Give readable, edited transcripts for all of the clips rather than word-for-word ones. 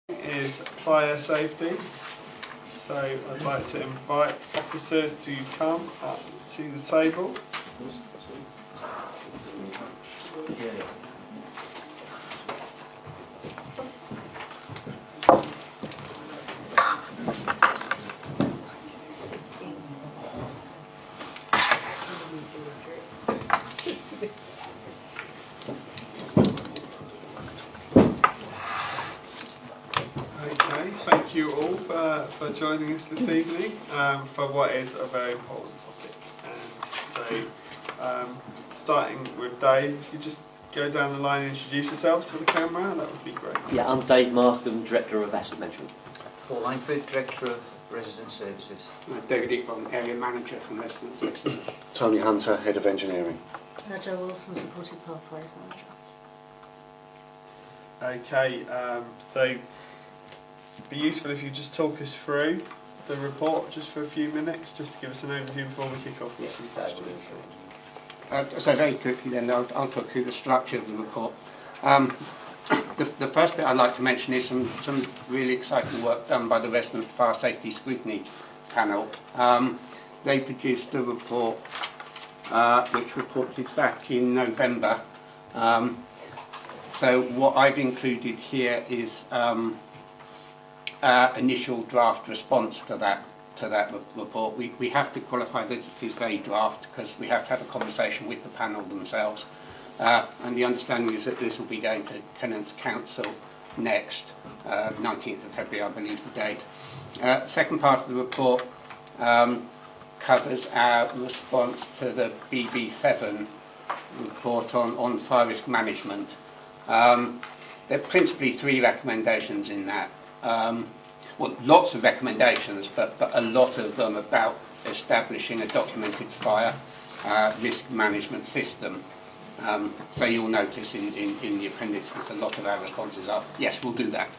Is fire safety. So I'd like to invite officers to come up to the table. Okay, thank you all for joining us this evening for what is a very important topic. And so, starting with Dave, if you just go down the line and introduce yourselves to the camera, that would be great. Yeah, I'm Dave Markham, Director of Asset Management. Paul Langford, Director of Resident Services. David Ickbom, Area Manager from Resident Services. Tony Hunter, Head of Engineering. Jo Wilson, Supported Pathways Manager. Okay, so it'd be useful if you just talk us through the report just for a few minutes, just to give us an overview before we kick off with some questions. So very quickly then, I'll talk through the structure of the report. The first bit I'd like to mention is some really exciting work done by the Resident Fire Safety Scrutiny panel. They produced a report which reported back in November. So what I've included here is initial draft response to that report. We have to qualify that it is very draft because we have to have a conversation with the panel themselves. And the understanding is that this will be going to Tenants' Council next, 19th of February, I believe the date. Second part of the report covers our response to the BB7 report on fire risk management. There are principally three recommendations in that. Well, lots of recommendations, but a lot of them about establishing a documented fire risk management system. So you'll notice in the appendix that a lot of our responses are, yes, we'll do that.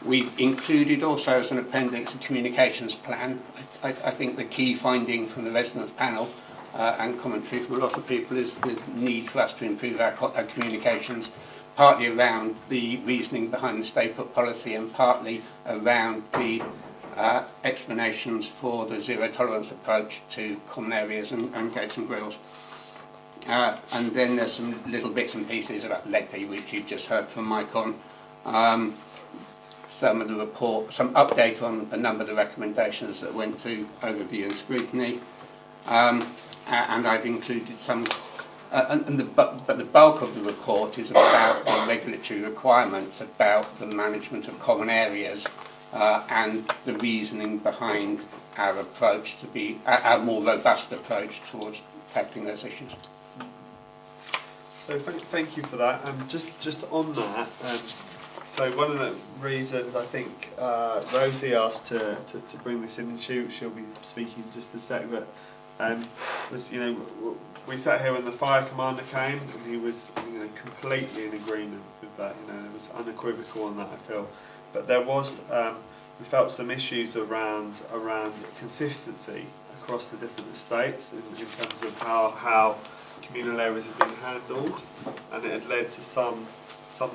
We've included also as an appendix a communications plan. I think the key finding from the residents panel and commentary from a lot of people is the need for us to improve our communications, partly around the reasoning behind the stay put policy and partly around the explanations for the zero tolerance approach to common areas and gates and grills. And then there's some little bits and pieces about LEDP, which you've just heard from Mike on. Some of the report, some update on a number of the recommendations that went through overview and scrutiny. And I've included some, but the bulk of the report is about the regulatory requirements about the management of common areas and the reasoning behind our approach to be our more robust approach towards tackling those issues. So thank you for that. Just on that, so one of the reasons I think Rosie asked to bring this in, and she'll be speaking in just a sec, but was, we sat here when the fire commander came, and he was, completely in agreement with that. It was unequivocal on that, I feel. But there was, we felt some issues around consistency across the different estates in terms of how communal areas have been handled, and it had led to some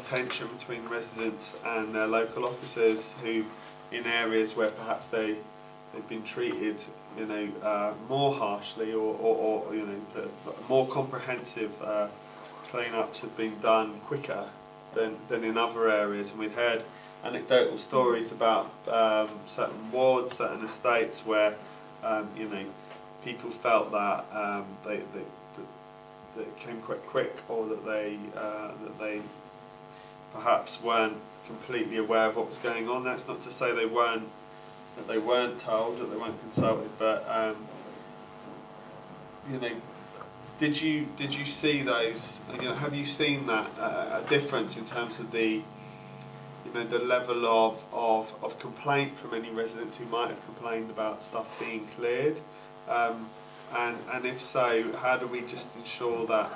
tension between residents and their local officers who, in areas where perhaps they've been treated, more harshly, or the more comprehensive clean-ups have been done quicker than in other areas. And we'd heard anecdotal stories about certain wards, certain estates where people felt that that it came quite quick, or that they perhaps weren't completely aware of what was going on. That's not to say they weren't told, that they weren't consulted, but did you see those? Have you seen that a difference in terms of the level of complaint from any residents who might have complained about stuff being cleared? And if so, how do we just ensure that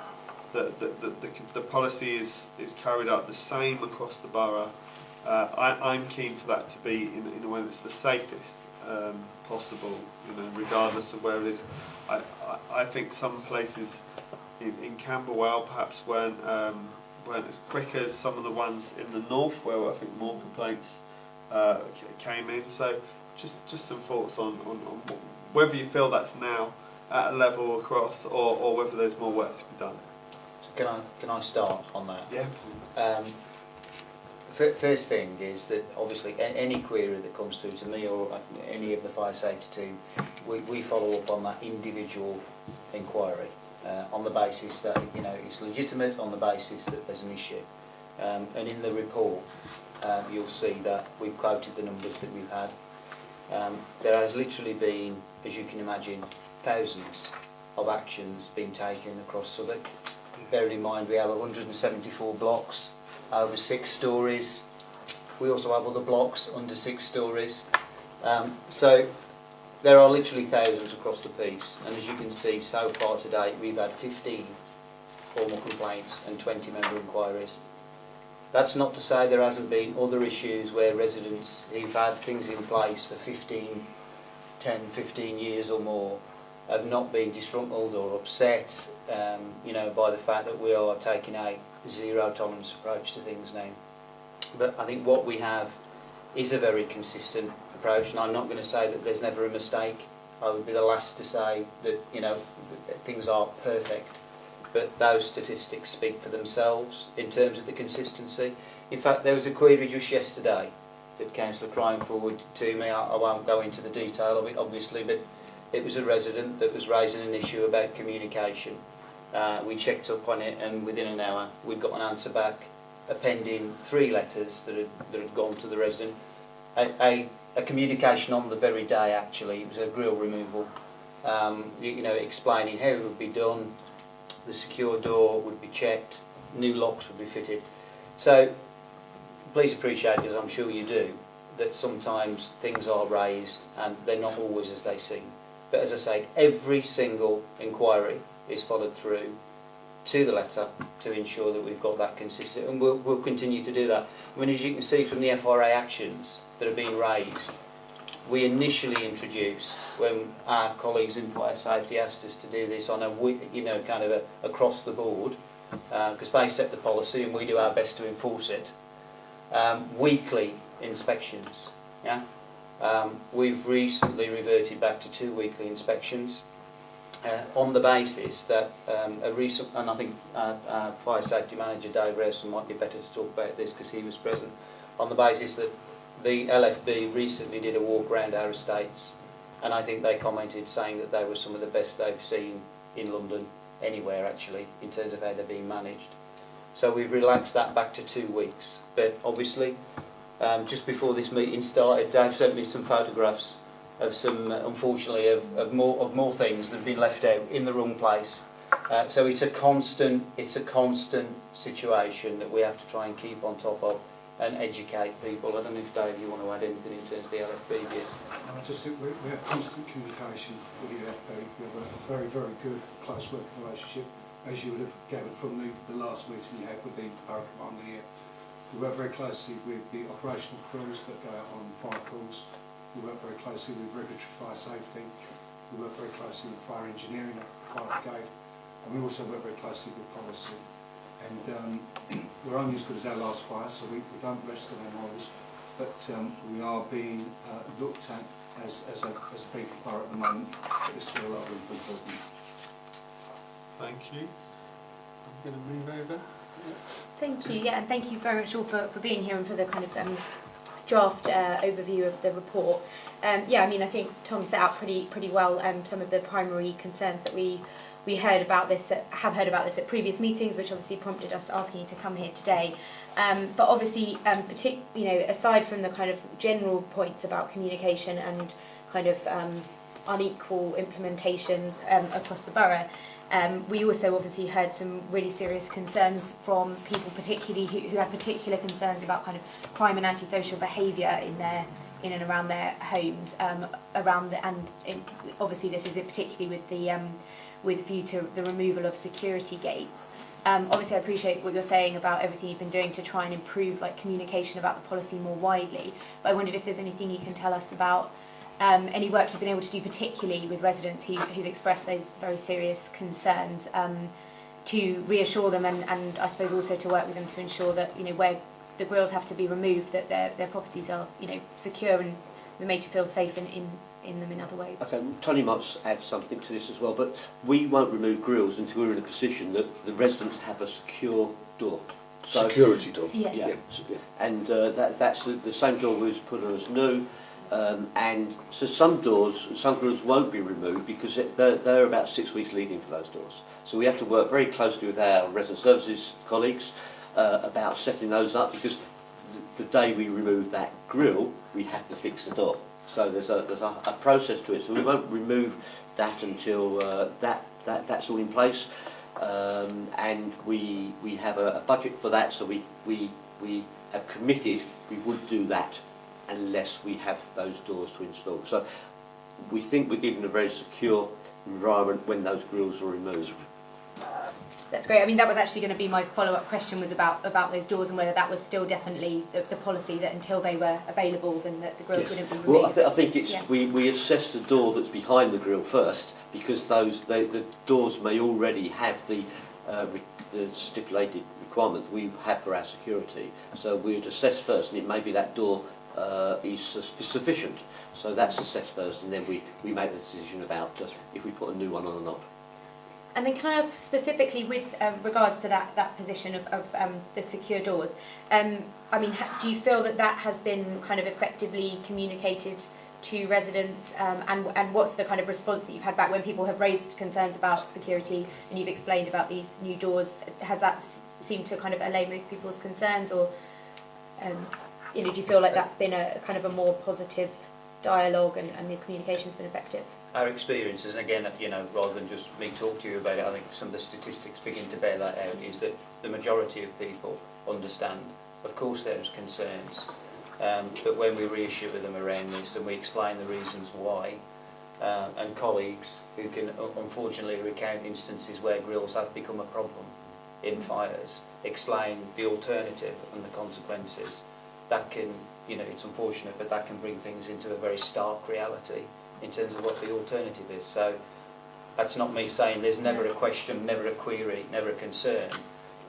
the policy is carried out the same across the borough? I'm keen for that to be in a way that's the safest possible, regardless of where it is. I think some places in Camberwell perhaps weren't weren't as quick as some of the ones in the north, where I think more complaints came in. So just some thoughts on whether you feel that's now at a level across, or whether there's more work to be done. So can I start on that? Yeah. First thing is that obviously any query that comes through to me or any of the fire safety team, we follow up on that individual inquiry on the basis that it's legitimate, on the basis that there's an issue. And in the report, you'll see that we've quoted the numbers that we've had. There has literally been, as you can imagine, thousands of actions being taken across Southwark. Bearing in mind we have 174 blocks over 6 stories. We also have other blocks under 6 stories. So there are literally thousands across the piece, and as you can see, so far to date we've had 15 formal complaints and 20 member inquiries. That's not to say there hasn't been other issues where residents who've had things in place for 10, 15 years or more have not been disgruntled or upset, by the fact that we are taking a zero tolerance approach to things now. But I think what we have is a very consistent approach, and I'm not going to say that there's never a mistake. I would be the last to say that that things are perfect, but those statistics speak for themselves in terms of the consistency. In fact, there was a query just yesterday that Councillor Crime forwarded to me. I won't go into the detail of it, obviously, but it was a resident that was raising an issue about communication. We checked up on it, and within an hour we'd got an answer back, appending 3 letters that had gone to the resident. A communication on the very day, actually. It was a grill removal, explaining how it would be done, the secure door would be checked, new locks would be fitted. So please appreciate, as I'm sure you do, that sometimes things are raised and they're not always as they seem. But as I say, every single inquiry is followed through to the letter to ensure that we've got that consistent, and we'll continue to do that. I mean, as you can see from the FRA actions that have been raised, we initially introduced, when our colleagues in fire safety asked us to do this on a kind of across the board, because they set the policy and we do our best to enforce it, weekly inspections. Yeah. We've recently reverted back to 2 weekly inspections on the basis that and I think our fire safety manager Dave Rowson might be better to talk about this because he was present, on the basis that the LFB recently did a walk around our estates, and I think they commented saying that they were some of the best they've seen in London, anywhere actually, in terms of how they're being managed. So we've relaxed that back to 2 weeks. But obviously, just before this meeting started, Dave sent me some photographs of some, unfortunately, of more things that have been left out in the wrong place. So it's a constant situation that we have to try and keep on top of and educate people. I don't know if, Dave, you want to add anything in terms of the LFB bit. I just think we have constant communication with the LFB. We have a very, very good close working relationship, as you would have gathered from the last meeting you had with the Borough Commander here. We work very closely with the operational crews that go out on fire calls. We work very closely with regulatory fire safety. We work very closely with fire engineering at fire brigade. And we also work very closely with policy. And we're only as good as our last fire, so we don't rest on our laurels. But we are being looked at as a big borough at the moment, but there's still a lot of room for improvement. Thank you. I'm going to move over. Thank you, and thank you very much all for being here and for the kind of draft overview of the report. I think Tom set out pretty well some of the primary concerns that we have heard about this at previous meetings, which obviously prompted us asking you to come here today. But obviously, aside from the kind of general points about communication and kind of unequal implementation across the borough, we also obviously heard some really serious concerns from people, particularly who have particular concerns about kind of crime and antisocial behaviour in and around their homes. Obviously this is particularly with view to the removal of security gates. Obviously I appreciate what you're saying about everything you've been doing to try and improve communication about the policy more widely, but I wondered if there's anything you can tell us about any work you've been able to do particularly with residents who've expressed those very serious concerns to reassure them and I suppose also to work with them to ensure that, you know, where the grills have to be removed, that their properties are, you know, secure and they're made to feel safe in them in other ways. Okay, Tony might add something to this as well, but we won't remove grills until we're in a position that the residents have a secure door. So, Security door. Yeah. yeah. Yeah. And that's the same door was put on as new. And so some grills won't be removed because they're about 6 weeks leading for those doors. So we have to work very closely with our resident services colleagues about setting those up, because the day we remove that grill, we have to fix the door. So there's a process to it. So we won't remove that until that's all in place. And we have a budget for that. So we have committed we would do that unless we have those doors to install. So we think we're given a very secure environment when those grills are removed. That's great. I mean, that was actually going to be my follow-up question, was about those doors and whether that was still definitely the policy, that until they were available, then the grills wouldn't be removed. Well, I think it's we assess the door that's behind the grill first, because the doors may already have the stipulated requirement we have for our security. So we'd assess first, and it may be that door is sufficient. So that's assessed first, and then we make the decision about if we put a new one on or not. And then can I ask specifically with regards to that position of the secure doors, I mean, do you feel that has been kind of effectively communicated to residents, and what's the kind of response that you've had back when people have raised concerns about security and you've explained about these new doors? Has that seemed to kind of allay most people's concerns, or you know, do you feel like that's been a kind of a more positive dialogue and the communication's been effective? Our experiences, and again, you know, rather than just me talk to you about it, I think some of the statistics begin to bear that out, is that the majority of people understand. Of course there's concerns, but when we reassure them around this and we explain the reasons why, and colleagues who can unfortunately recount instances where grills have become a problem in fires, explain the alternative and the consequences, that can, you know, it's unfortunate, but that can bring things into a very stark reality in terms of what the alternative is. So that's not me saying there's never a question, never a query, never a concern,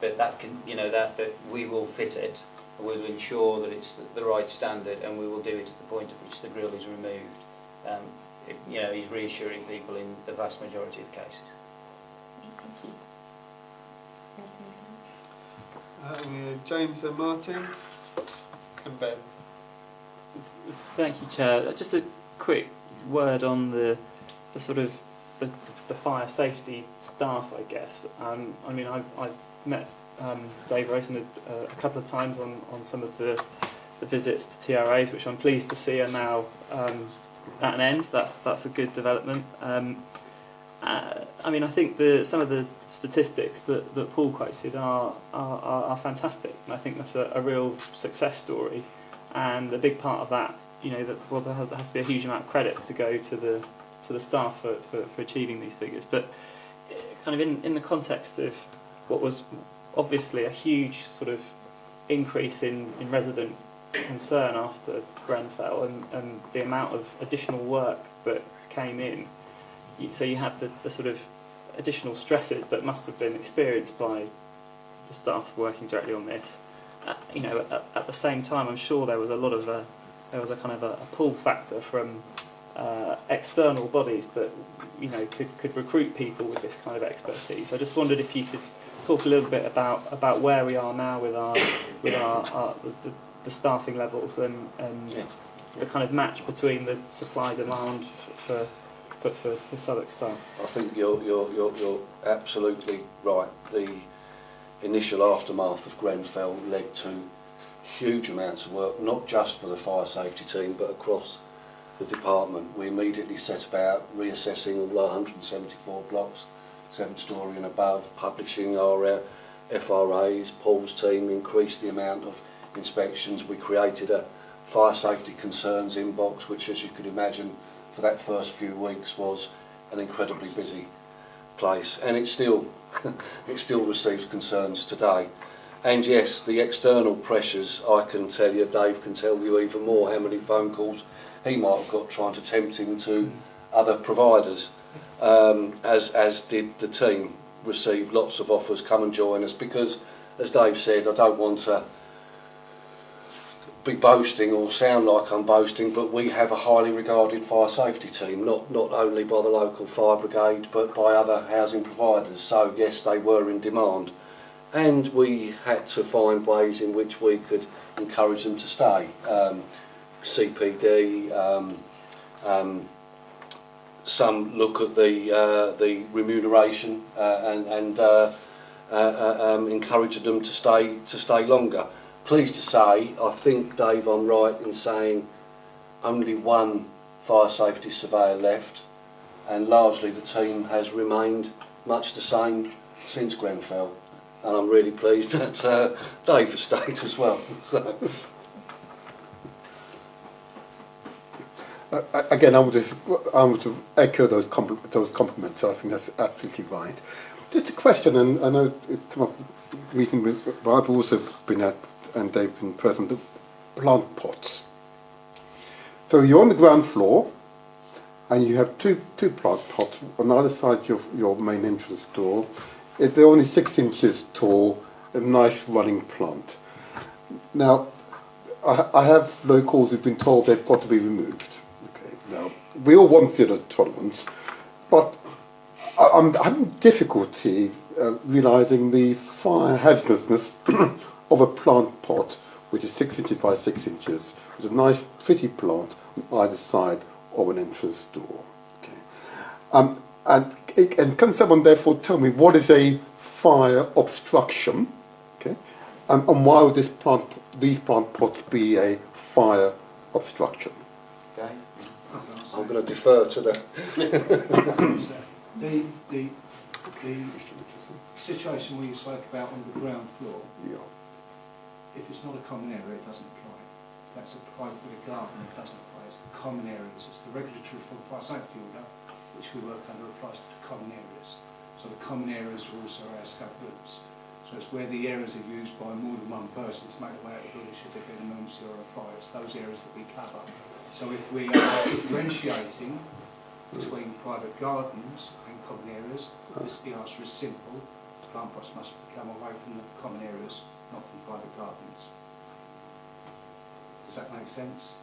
but that can, you know, that we will fit it, we'll ensure that it's the right standard, and we will do it at the point at which the grill is removed. You know, he's reassuring people in the vast majority of cases. Thank you. James and Martin and Ben. Thank you, Chair. Just a quick word on the sort of the fire safety staff, I guess. I mean, I've met Dave Rosen a couple of times on some of the visits to TRAs, which I'm pleased to see are now at an end. That's a good development. I mean, I think some of the statistics that Paul quoted are fantastic, and I think that's a real success story. And a big part of that, you know, there has to be a huge amount of credit to go to the staff for achieving these figures. But kind of in the context of what was obviously a huge sort of increase in resident concern after Grenfell, and the amount of additional work that came in, so you had the sort of additional stresses that must have been experienced by the staff working directly on this. You know, at the same time, I'm sure there was a kind of a pull factor from external bodies that, you know, could recruit people with this kind of expertise. I just wondered if you could talk a little bit about where we are now with the staffing levels and the kind of match between the supply demand for Southwark staff. I think you're absolutely right. The initial aftermath of Grenfell led to huge amounts of work, not just for the fire safety team, but across the department. We immediately set about reassessing all our 174 blocks, 7-storey and above, publishing our FRAs. Paul's team increased the amount of inspections. We created a fire safety concerns inbox, which, as you could imagine, for that first few weeks was an incredibly busy place, and it still receives concerns today. And yes, the external pressures, I can tell you, Dave can tell you even more how many phone calls he might have got trying to tempt him to other providers, as did the team. received lots of offers, come and join us, because, as Dave said, I don't want to be boasting or sound like I'm boasting, but we have a highly regarded fire safety team, not only by the local fire brigade but by other housing providers. So yes, they were in demand, and we had to find ways in which we could encourage them to stay. CPD, some look at the remuneration and encourage them to stay longer. Pleased to say, I think, Dave, I'm right in saying only one fire safety surveyor left, and largely the team has remained much the same since Grenfell, and I'm really pleased that Dave has stayed as well. So. Again, I would echo those compliments. I think that's absolutely right. Just a question, and I know it's come up meeting with, but I've also been at, and they've been present, the plant pots. So you're on the ground floor, and you have two plant pots on either side of your main entrance door. They're only 6 inches tall, a nice running plant. Now, I have locals who've been told they've got to be removed. Okay. Now, we all want zero tolerance, but I'm having difficulty realising the fire hazardousness of a plant pot, which is 6 inches by 6 inches, with a nice, pretty plant on either side of an entrance door. Okay. And can someone therefore tell me what is a fire obstruction? Okay. And why would these plant pots be a fire obstruction? Okay. I'm going to defer to the situation we spoke about on the ground floor. Yeah. If it's not a common area, it doesn't apply. That's a private garden, it doesn't apply. It's the common areas. It's the regulatory fire safety order, which we work under, applies to the common areas. So the common areas are also our scope limits. So it's where the areas are used by more than one person to make their way out of the building should there be an emergency or a fire. It's those areas that we cover. So if we are differentiating between private gardens and common areas, the answer is simple. Plant pots must come away from the common areas, not from private gardens. Does that make sense?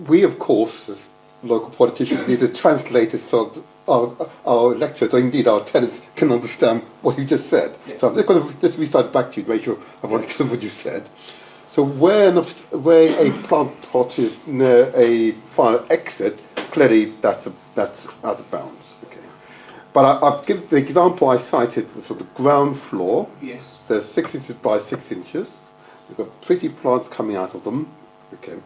We, of course, as local politicians, need to translate it so our electorate, or indeed our tenants, can understand what you just said. Yeah. So I'm just going to restart back to you to make sure I've understood what you said. So where a plant pot is near a fire exit, clearly that's out of bounds. Okay. But I've given the example I cited was sort of the ground floor. Yes. There's 6 inches by 6 inches. You've got pretty plants coming out of them. Okay.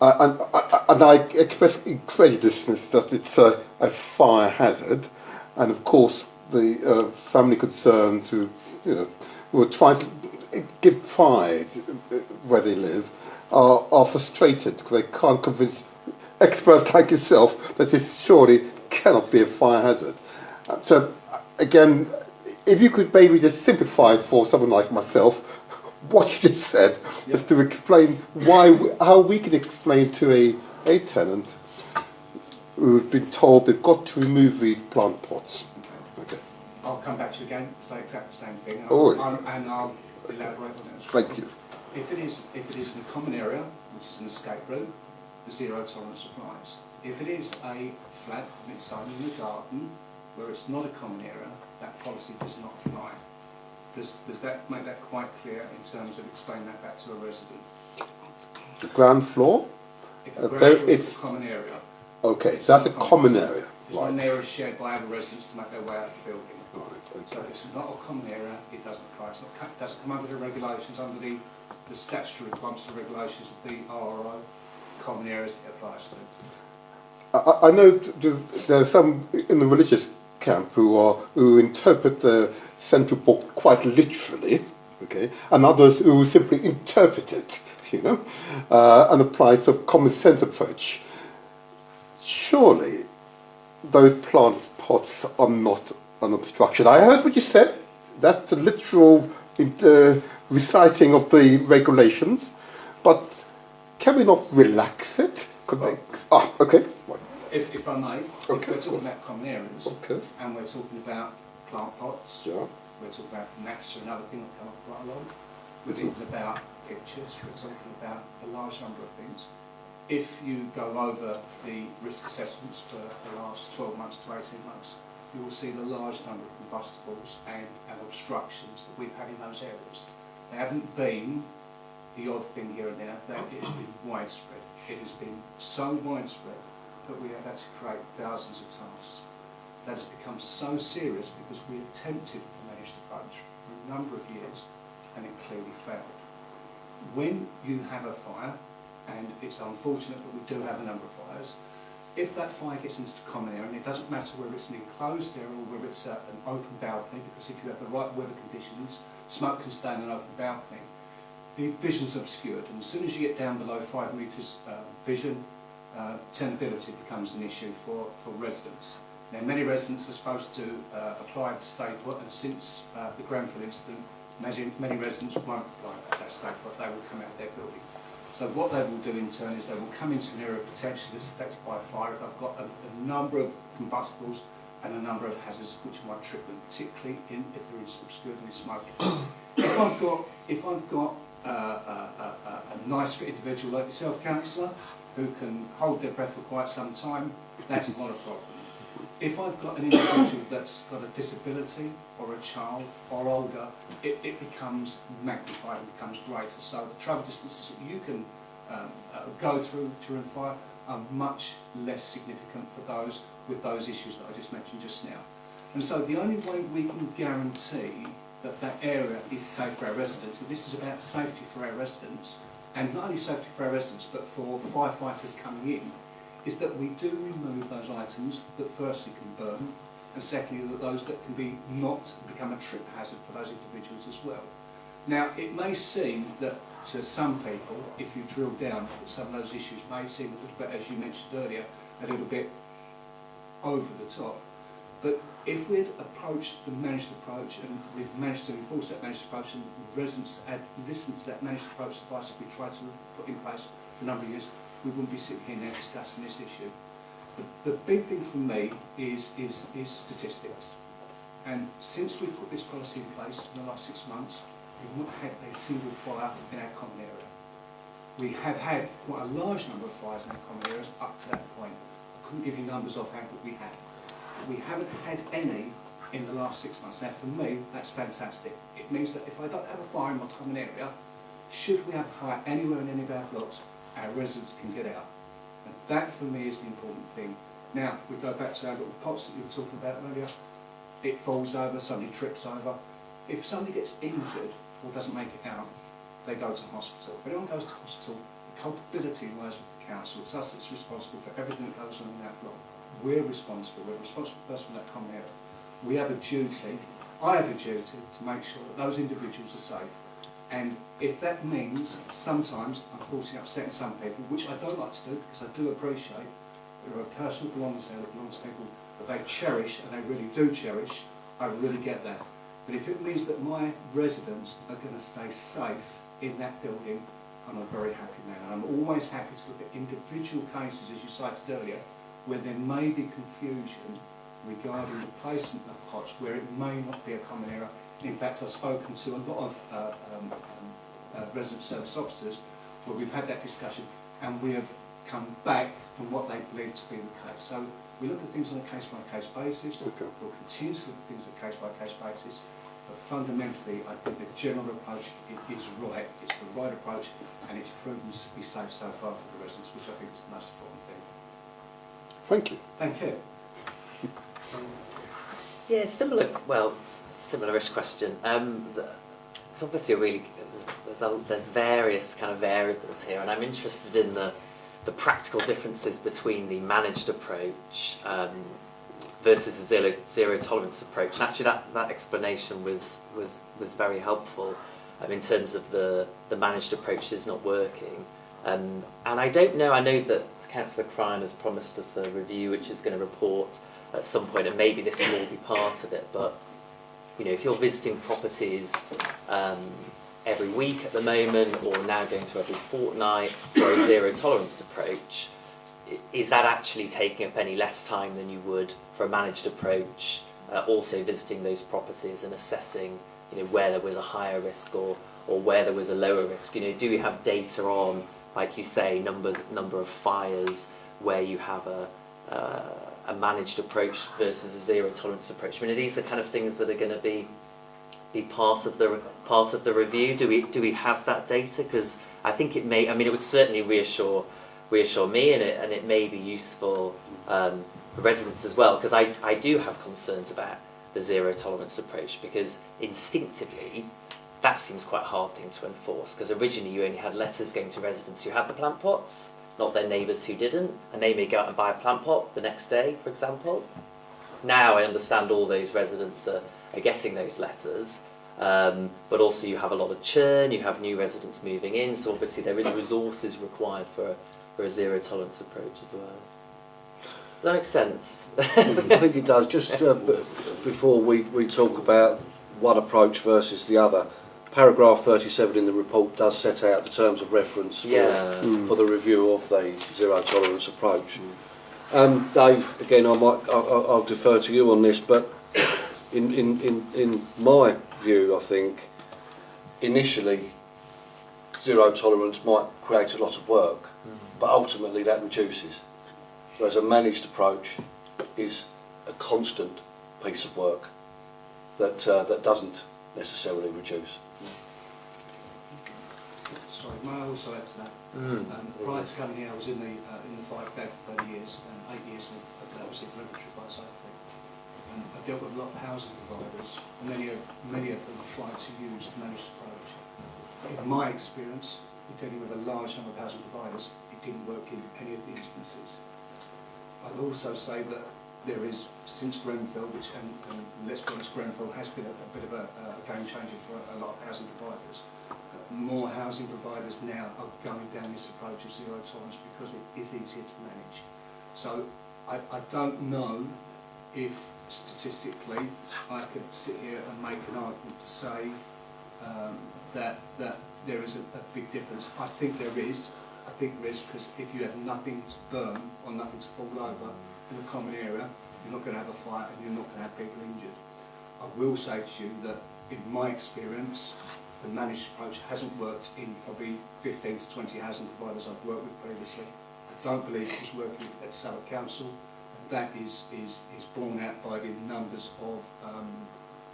And I express incredulousness that it's a fire hazard, and of course the family concerned who are trying to give fire where they live are frustrated because they can't convince experts like yourself that this surely cannot be a fire hazard. So again, if you could maybe just simplify it for someone like myself, what you just said, is to explain how we can explain to a tenant who's been told they've got to remove these plant pots. Okay. I'll come back to you again, say exactly the same thing, and I'll elaborate on it. Thank you. If it is in a common area, which is an escape route, the zero tolerance applies. If it is a flat and it's only in the garden, where it's not a common area, that policy does not apply. Does that make that quite clear in terms of explaining that back to a resident? The ground floor? If the ground floor is a common area. Okay, so that's a common area. It's not an area shared by other residents to make their way out of the building. Right, okay. So if it's not a common area, it doesn't apply. It doesn't come under the regulations, under the statutory requirements and regulations of the RRO. Common areas it applies to. I know there are some in the religious camp who interpret the central book quite literally, okay, and others who simply interpret it, and apply a common sense approach. Surely those plant pots are not an obstruction. I heard what you said. That's the literal reciting of the regulations, but can we not relax it? Okay. if I may, if Okay. we're talking about common areas, Okay. and we're talking about plant pots, Yeah. we're talking about mats are another thing that come up quite a lot. We're talking about pictures, we're talking about a large number of things. If you go over the risk assessments for the last 12 months to 18 months, you will see the large number of combustibles and obstructions that we've had in those areas. They haven't been the odd thing here and there, that it has been widespread. It has been so widespread that we have had to create thousands of tasks. That has become so serious because we attempted a managed approach for a number of years and it clearly failed. When you have a fire, and it's unfortunate that we do have a number of fires, if that fire gets into the common area, and it doesn't matter whether it's an enclosed area or whether it's an open balcony, because if you have the right weather conditions, smoke can stay in an open balcony, the vision's obscured, and as soon as you get down below 5 metres vision, tenability becomes an issue for residents. Now, many residents are supposed to apply the stay put, and since the Grenfell incident, many residents won't apply that stay put, they will come out of their building. So what they will do in turn is they will come into an area potentially that's affected by a fire if I've got a number of combustibles and a number of hazards which might trip them, particularly if there is obscured and smoking. if I've got a nice individual like yourself, councillor, who can hold their breath for quite some time, that's not a problem. If I've got an individual that's got a disability or a child or older, it becomes magnified and becomes greater. So the travel distances that you can go through during fire are much less significant for those with those issues that I just mentioned just now. And so the only way we can guarantee that that area is safe for our residents, and this is about safety for our residents, and not only safety for our residents but for firefighters coming in, is that we do remove those items that firstly can burn, and secondly that those that can be not become a trip hazard for those individuals as well. Now, it may seem that to some people, if you drill down, that some of those issues may seem a little bit, as you mentioned earlier, a little bit over the top. But if we'd approached the managed approach and we've managed to enforce that managed approach and residents had listened to that managed approach advice that we tried to put in place for a number of years, we wouldn't be sitting here now discussing this issue. The big thing for me is statistics. And since we've put this policy in place in the last 6 months, we've not had a single fire in our common area. We have had quite a large number of fires in our common areas up to that point. I couldn't give you numbers offhand, but we have. We haven't had any in the last 6 months. Now, for me, that's fantastic. It means that if I don't have a fire in my common area, should we have a fire anywhere in any of our blocks, our residents can get out. And that, for me, is the important thing. Now, we go back to our little pots that you were talking about earlier. It falls over, somebody trips over. If somebody gets injured or doesn't make it out, they go to hospital. If anyone goes to hospital, the culpability lies with the council. It's us that's responsible for everything that goes on in that block. We're responsible. We're a responsible person in that common area. We have a duty, I have a duty, to make sure that those individuals are safe. And if that means sometimes, unfortunately, upsetting some people, which I don't like to do because I do appreciate there are personal belongings there that belong to people that they cherish and they really do cherish, I really get that. But if it means that my residents are going to stay safe in that building, I'm a very happy man. And I'm always happy to look at individual cases, as you cited earlier, where there may be confusion regarding the placement of pots, where it may not be a common area. In fact, I've spoken to a lot of resident service officers where we've had that discussion and we have come back from what they believe to be the case. So we look at things on a case-by-case basis. Okay. We'll continue to look at things on a case-by-case basis. But fundamentally, I think the general approach is right. It's the right approach, and it's proven to be safe so far for the residents, which I think is the most important thing. Thank you. Thank you. Yeah, similar-ish question. It's obviously there's various kind of variables here, and I'm interested in the practical differences between the managed approach versus the zero tolerance approach. And actually, that explanation was very helpful in terms of the managed approach is not working. And I don't know. I know that Councillor Cryan has promised us the review, which is going to report at some point, and maybe this will all be part of it. But if you're visiting properties every week at the moment, or now going to every fortnight for a zero tolerance approach, is that actually taking up any less time than you would for a managed approach? Also visiting those properties and assessing, where there was a higher risk or where there was a lower risk. Do we have data on, like you say, number of fires where you have a managed approach versus a zero tolerance approach? Are these the kind of things that are going to be part of the review? Do we have that data? Because I think it may. It would certainly reassure me, and it may be useful for residents as well. Because I do have concerns about the zero tolerance approach, because instinctively that seems quite a hard thing to enforce. Because originally you only had letters going to residents who had the plant pots, not their neighbours who didn't, and they may go out and buy a plant pot the next day, for example. Now I understand all those residents are getting those letters, but also you have a lot of churn, you have new residents moving in, so obviously there is resources required for a zero tolerance approach as well. Does that make sense? I think it does. Just before we talk about one approach versus the other, paragraph 37 in the report does set out the terms of reference for the review of the zero tolerance approach. Dave, again, I'll defer to you on this, but in my view, I think initially zero tolerance might create a lot of work, but ultimately that reduces. Whereas a managed approach is a constant piece of work that doesn't necessarily reduce. Sorry, may I also add to that? Prior to coming here, I was in the fire brigade for 30 years, and 8 years of that was in regulatory fire safety. And I dealt with a lot of housing providers, and many of them tried to use the managed approach. In my experience, dealing with a large number of housing providers, it didn't work in any of the instances. I'd also say that there is, since Grenfell, and let's be honest, Grenfell has been a bit of a game changer for a lot of housing providers. More housing providers now are going down this approach of zero tolerance because it is easier to manage. So I don't know if statistically I could sit here and make an argument to say that there is a big difference. I think there is. I think there is, because if you have nothing to burn or nothing to fall over in a common area, you're not going to have a fire and you're not going to have people injured. I will say to you that in my experience, the managed approach hasn't worked in probably 15 to 20 housing providers I've worked with previously. I don't believe it was working at Southwark Council. That is borne out by the numbers of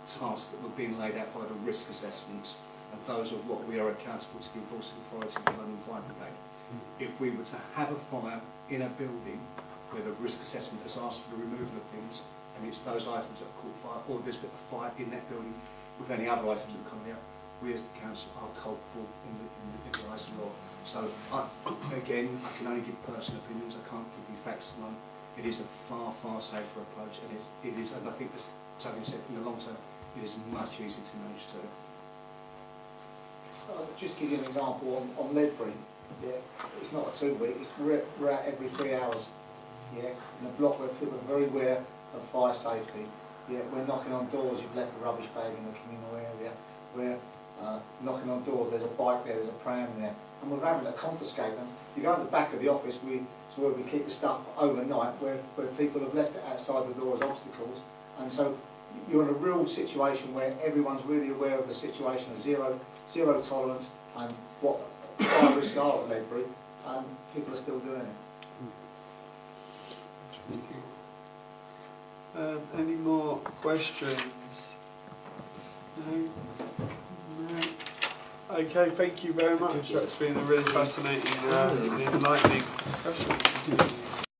tasks that were being laid out by the risk assessments, and those are what we are accountable to the enforcing authority of the London Fire Brigade. If we were to have a fire in a building where the risk assessment has asked for the removal of things, and it's those items that have caught fire, or there's been a fire in that building with any other items that come out, we as the council are culpable in the eyes of law. So again, I can only give personal opinions. I can't give you facts alone. It is a far safer approach, and it is, and I think as Tony said, in the long term, it is much easier to manage too. I'll just give you an example on Ledbury. Yeah, it's not a 2 week. We're out every 3 hours. Yeah, in a block where people are very aware of fire safety. Yeah, we're knocking on doors. You've left a rubbish bag in the communal area. We're knocking on doors. There's a bike there. There's a pram there, and we're having to confiscate them. You go to the back of the office. It's where we keep the stuff overnight, where people have left it outside the door as obstacles, and so you're in a real situation where everyone's really aware of the situation of zero tolerance and what fire risks are at Ledbury, and people are still doing it. Any more questions? No? No? Okay, thank you very much. That's been a really fascinating and enlightening discussion.